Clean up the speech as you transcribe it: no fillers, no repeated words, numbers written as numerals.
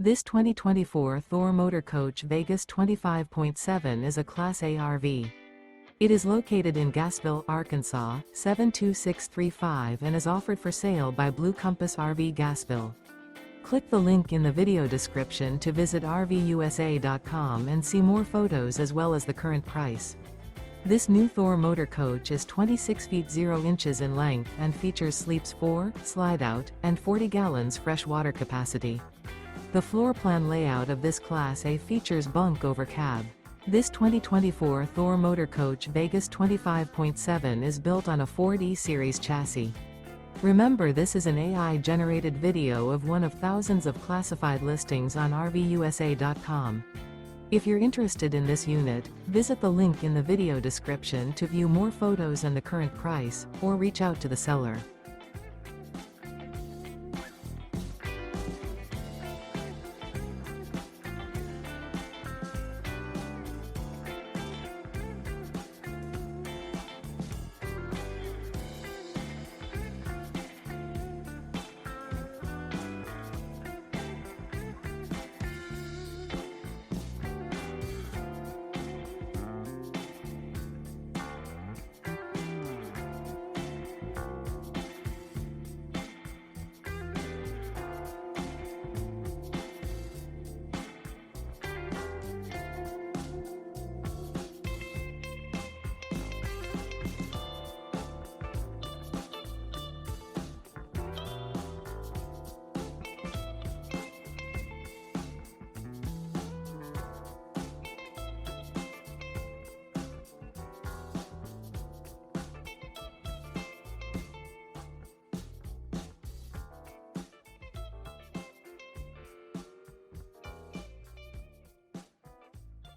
This 2024 Thor Motor Coach Vegas 25.7 is a Class A RV. It is located in Gassville, Arkansas, 72635 and is offered for sale by Blue Compass RV Gassville. Click the link in the video description to visit RVUSA.com and see more photos as well as the current price. This new Thor Motor Coach is 26 feet 0 inches in length and features sleeps 4, Slideout, and 40 gallons fresh water capacity. The floor plan layout of this Class A features Bunk Over Cab. This 2024 Thor Motor Coach Vegas 25.7 is built on a Ford E-Series chassis. Remember, this is an AI-generated video of one of thousands of classified listings on RVUSA.com. If you're interested in this unit, visit the link in the video description to view more photos and the current price, or reach out to the seller.